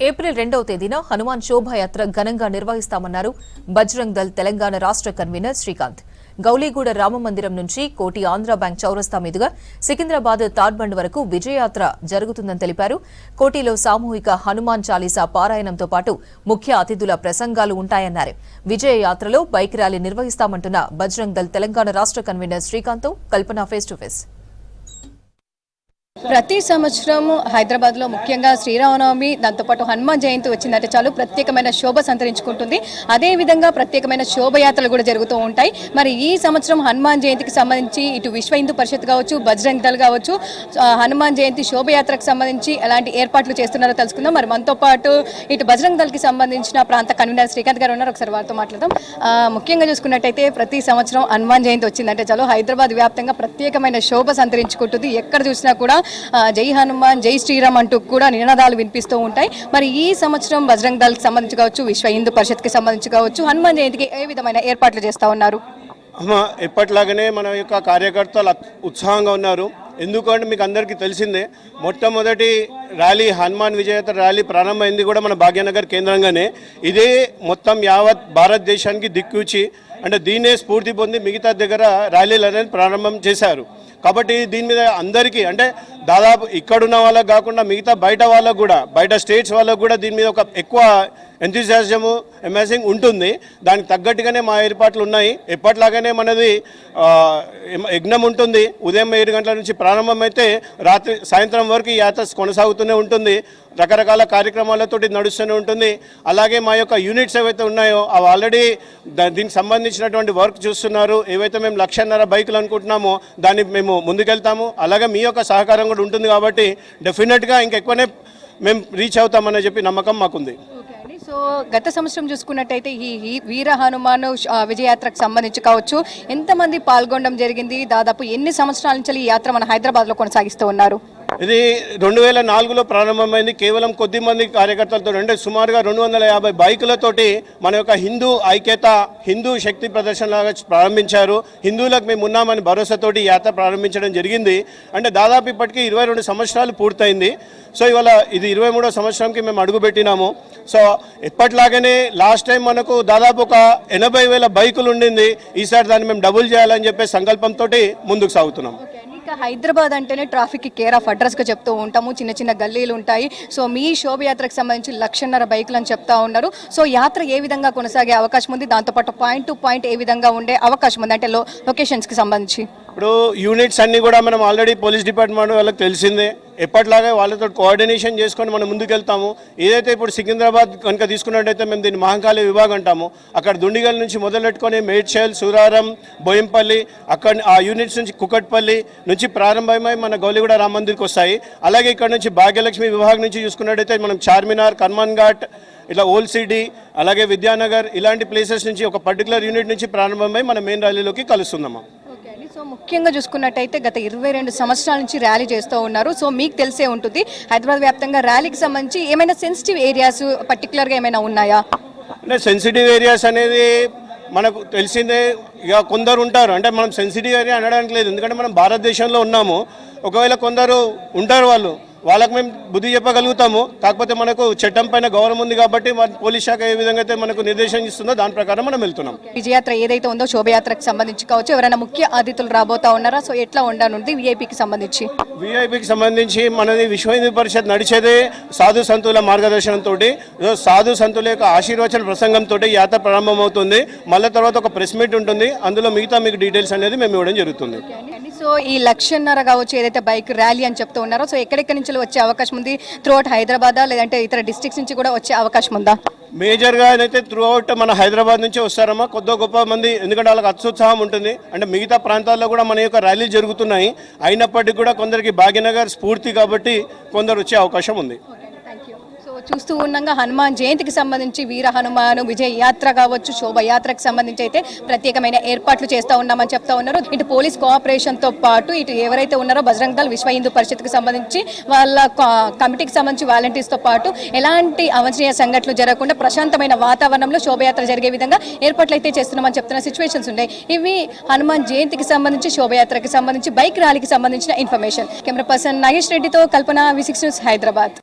April 2వ తేదీన హనుమాన్ శోభాయాత్ర ఘనంగా నిర్వహిస్తామన్నారు బజరంగ్ దళ్ తెలంగాణ రాష్ట్ర కన్వీనర్ శ్రీకాంత్. గౌలీగూడ రామమందిరం నుంచి కోటి ఆంధ్ర బ్యాంక్ చౌరస్తా మీదుగా సికింద్రాబాద్ తాడ్బండ్ వరకు విజయయాత్ర జరుగుతుందని తెలిపారు. కోటిలో సామూహిక హనుమాన్ చాలీసా పారాయణంతో పాటు ముఖ్య అతిథుల ప్రసంగాలు ఉంటాయన్నారు. విజయయాత్రలో బైక్ ర్యాలీ నిర్వహిస్తామంటున్న బజరంగ్ దళ్ తెలంగాణ రాష్ట్ర convener Srikanth Kalpana face to face. ప్రతి సంవత్సరం హైదరాబాద్లో ముఖ్యంగా శ్రీరామనవమి దాంతోపాటు హనుమాన్ జయంతి వచ్చిందంటే చాలు ప్రత్యేకమైన శోభ సంతరించుకుంటుంది. అదేవిధంగా ప్రత్యేకమైన శోభయాత్రలు కూడా జరుగుతూ ఉంటాయి. మరి ఈ సంవత్సరం హనుమాన్ జయంతికి సంబంధించి ఇటు విశ్వ హిందూ పరిషత్ కావచ్చు, బజరంగ్ దళ్ కావచ్చు, హనుమాన్ జయంతి శోభయాత్రకు సంబంధించి ఎలాంటి ఏర్పాట్లు చేస్తున్నారో తెలుసుకుందాం. మరి మనతో పాటు ఇటు బజరంగ్ దళ్కి సంబంధించిన ప్రాంత కన్వీనర్ శ్రీకాంత్ గారు ఉన్నారు. ఒకసారి వారితో మాట్లాడదాం. ముఖ్యంగా చూసుకున్నట్టయితే ప్రతి సంవత్సరం హనుమాన్ జయంతి వచ్చిందంటే చాలు హైదరాబాద్ వ్యాప్తంగా ప్రత్యేకమైన శోభ సంతరించుకుంటుంది. ఎక్కడ చూసినా కూడా జై హనుమాన్, జై శ్రీరామ్ అంటూ కూడా నినాదాలు వినిపిస్తూ ఉంటాయి. మరి ఈ సంవత్సరం బజరంగ్ దళ్కి సంబంధించి కావచ్చు, విశ్వ హిందూ పరిషత్కి సంబంధించి కావచ్చు, హనుమాన్ జయంతికి ఏ విధమైన ఏర్పాట్లు చేస్తూ ఉన్నారు? ఎప్పటిలాగానే మన యొక్క కార్యకర్తలు ఉత్సాహంగా ఉన్నారు. ఎందుకంటే మీకు అందరికీ తెలిసిందే, మొట్టమొదటి ర్యాలీ హనుమాన్ విజయయాత్ర ర్యాలీ ప్రారంభమైంది కూడా మన భాగ్యనగర్ కేంద్రంగానే. ఇదే మొత్తం యావత్ భారతదేశానికి దిక్కుచి అంటే దీన్నే స్ఫూర్తి పొంది మిగతా దగ్గర ర్యాలీలు అనేది ప్రారంభం చేశారు. కాబట్టి దీని మీద అందరికీ అంటే దాదాపు ఇక్కడున్న వాళ్ళకు కాకుండా మిగతా బయట వాళ్ళకు కూడా, బయట స్టేట్స్ వాళ్ళకు కూడా దీని మీద ఒక ఎక్కువ ఎంతూజియాజము, అమేజింగ్ ఉంటుంది. దానికి తగ్గట్టుగానే మా ఏర్పాట్లు ఉన్నాయి. ఎప్పటిలాగానే మనది యజ్ఞం ఉంటుంది. ఉదయం 7 గంటల నుంచి ప్రారంభమైతే సాయంత్రం వరకు ఈ యాత్ర కొనసాగుతూనే ఉంటుంది. రకరకాల కార్యక్రమాలతోటి నడుస్తూనే ఉంటుంది. అలాగే మా యొక్క యూనిట్స్ ఏవైతే ఉన్నాయో అవి ఆల్రెడీ దీనికి సంబంధించినటువంటి వర్క్ చూస్తున్నారు. ఏవైతే మేము 1,50,000 బైకులు అనుకుంటున్నామో దాన్ని మేము ముందుకెళ్తాము. అలాగే మీ యొక్క సహకారం కూడా ఉంటుంది కాబట్టి డెఫినెట్గా ఇంకెక్కువనే మేము రీచ్ అవుతామని చెప్పి నమ్మకం మాకుంది. సో గత సంవత్సరం చూసుకున్నట్టయితే ఈ వీర హనుమాన్ విజయయాత్రకు సంబంధించి కావచ్చు ఎంతమంది పాల్గొనడం జరిగింది? దాదాపు ఎన్ని సంవత్సరాల నుంచి ఈ యాత్ర మన హైదరాబాద్లో కొనసాగిస్తూ ఉన్నారు? ఇది 2004లో ప్రారంభమైంది. కేవలం కొద్ది మంది కార్యకర్తలతో, అంటే సుమారుగా 250 బైకులతోటి మన యొక్క హిందూ ఐక్యత, హిందూ శక్తి ప్రదర్శనలాగా ప్రారంభించారు. హిందువులకు మేము ఉన్నామని భరోసాతోటి యాత్ర ప్రారంభించడం జరిగింది. అంటే దాదాపు ఇప్పటికీ 22 సంవత్సరాలు పూర్తయింది. సో ఇవాళ ఇది 23వ సంవత్సరంకి మేము అడుగుపెట్టినాము. సో ఎప్పటిలాగానే లాస్ట్ టైం మనకు దాదాపు ఒక 80,000 బైకులు ఉండింది. ఈసారి దాన్ని మేము డబుల్ చేయాలని చెప్పే సంకల్పంతో ముందుకు సాగుతున్నాం. హైదరాబాద్ అంటేనే ట్రాఫిక్ కేర్ ఆఫ్ అడ్రస్గా చెప్తూ ఉంటాము. చిన్న చిన్న గల్లీలు ఉంటాయి. సో మీ శోభయాత్రకు సంబంధించి 1,50,000 బైకులు అని చెప్తా ఉన్నారు. సో యాత్ర ఏ విధంగా కొనసాగే అవకాశం ఉంది? దాంతోపాటు పాయింట్ టు పాయింట్ ఏ విధంగా ఉండే అవకాశం ఉంది అంటే లొకేషన్స్కి సంబంధించి? ఇప్పుడు యూనిట్స్ అన్నీ కూడా మనం ఆల్రెడీ పోలీస్ డిపార్ట్మెంట్ వాళ్ళకి తెలిసిందే. ఎప్పటిలాగే వాళ్ళతో కోఆర్డినేషన్ చేసుకొని మనం ముందుకెళ్తాము. ఏదైతే ఇప్పుడు సికింద్రాబాద్ కనుక తీసుకున్నట్టయితే మేము దీన్ని మహంకాళి విభాగం అంటాము. అక్కడ దుండిగల్ నుంచి మొదలెట్టుకొని మేడ్చల్, సూరారం, బోయంపల్లి, అక్కడ ఆ యూనిట్స్ నుంచి కుకట్పల్లి నుంచి ప్రారంభమై మన గౌలీగూడ రామ మందిర్కి వస్తాయి. అలాగే ఇక్కడ నుంచి భాగ్యలక్ష్మి విభాగం నుంచి చూసుకున్నట్టయితే మనం చార్మినార్, కర్మాన్ ఘాట్, ఇట్లా ఓల్డ్ సిటీ, అలాగే విద్యానగర్ ఇలాంటి ప్లేసెస్ నుంచి ఒక పర్టికులర్ యూనిట్ నుంచి ప్రారంభమై మన మెయిన్ ర్యాలీలోకి కలుస్తున్నాము. సో ముఖ్యంగా చూసుకున్నట్టయితే గత 22 సంవత్సరాల నుంచి ర్యాలీ చేస్తూ ఉన్నారు. సో మీకు తెలిసే ఉంటుంది హైదరాబాద్ వ్యాప్తంగా ర్యాలీకి సంబంధించి ఏమైనా సెన్సిటివ్ ఏరియాస్ పర్టికులర్గా ఏమైనా ఉన్నాయా? అంటే సెన్సిటివ్ ఏరియాస్ అనేది మనకు తెలిసిందే. ఇక కొందరు ఉంటారు, అంటే మనం సెన్సిటివ్ ఏరియా అనడానికి లేదు, ఎందుకంటే మనం భారతదేశంలో ఉన్నాము. ఒకవేళ కొందరు ఉంటారు, వాళ్ళకు మేము బుద్ధి చెప్పగలుగుతాము. కాకపోతే మనకు చట్టం పైన గౌరవం ఉంది కాబట్టి పోలీస్ శాఖ ఏ విధంగా అయితే మనకు నిర్దేశం ఇస్తుందో దాని ప్రకారం మనం వెళ్తున్నాం. విజయయాత్ర ఏదైతే ఉందో శోభయాత్రకు సంబంధించి కావచ్చు, ఎవరైనా ముఖ్య అతిథులు రాబోతా ఉన్నారా? సో ఎట్లా ఉండనుంది విఐపికి సంబంధించి? విఐపికి సంబంధించి మనది విశ్వ హిందూ పరిషత్ నడిచేదే సాధు సంతుల మార్గదర్శనంతో, సాధు సంతుల యొక్క ఆశీర్వచన ప్రసంగంతో యాత్ర ప్రారంభమవుతుంది. మళ్ళీ తర్వాత ఒక ప్రెస్ మీట్ ఉంటుంది. అందులో మిగతా మీకు డీటెయిల్స్ అనేది మేము ఇవ్వడం జరుగుతుంది. సో ఈ 1,50,000 కావచ్చు ఏదైతే బైక్ ర్యాలీ అని చెప్తూ ఉన్నారో, సో ఎక్కడెక్కడి నుంచి వచ్చే అవకాశం ఉంది? త్రూఅవుట్ హైదరాబాద్ లేదంటే ఇతర డిస్ట్రిక్ట్స్ నుంచి కూడా వచ్చే అవకాశం ఉందా? మేజర్గా అయితే త్రూఅవుట్ మన హైదరాబాద్ నుంచి వస్తారమ్మా కొద్ది గొప్ప మంది, ఎందుకంటే వాళ్ళకి అత్యుత్సాహం ఉంటుంది. అంటే మిగతా ప్రాంతాల్లో కూడా మన యొక్క ర్యాలీలు జరుగుతున్నాయి. అయినప్పటికీ కూడా కొందరికి భాగ్యనగర్ స్ఫూర్తి కాబట్టి కొందరు వచ్చే అవకాశం ఉంది. చూస్తూ ఉండగా హనుమాన్ జయంతికి సంబంధించి వీర హనుమాన్ విజయ యాత్ర కావచ్చు, శోభయాత్రకు సంబంధించి అయితే ప్రత్యేకమైన ఏర్పాట్లు చేస్తూ ఉన్నామని చెప్తా ఉన్నారు. ఇటు పోలీస్ కోఆపరేషన్తో పాటు ఇటు ఎవరైతే ఉన్నారో బజరంగ్ దళ్, విశ్వ హిందూ పరిషత్కి సంబంధించి వాళ్ళ కమిటీకి సంబంధించి వాలంటీర్స్తో పాటు ఎలాంటి అవాంఛనీయ సంఘటనలు జరగకుండా ప్రశాంతమైన వాతావరణంలో శోభయాత్ర జరిగే విధంగా ఏర్పాట్లు అయితే చేస్తున్నామని చెప్తున్న సిచ్యువేషన్స్ ఉన్నాయి. ఇవి హనుమాన్ జయంతికి సంబంధించి, శోభయాత్రకి సంబంధించి, బైక్ ర్యాలీకి సంబంధించిన ఇన్ఫర్మేషన్. కెమెరా పర్సన్ నాగేష్ రెడ్డితో కల్పన, V6 న్యూస్, హైదరాబాద్.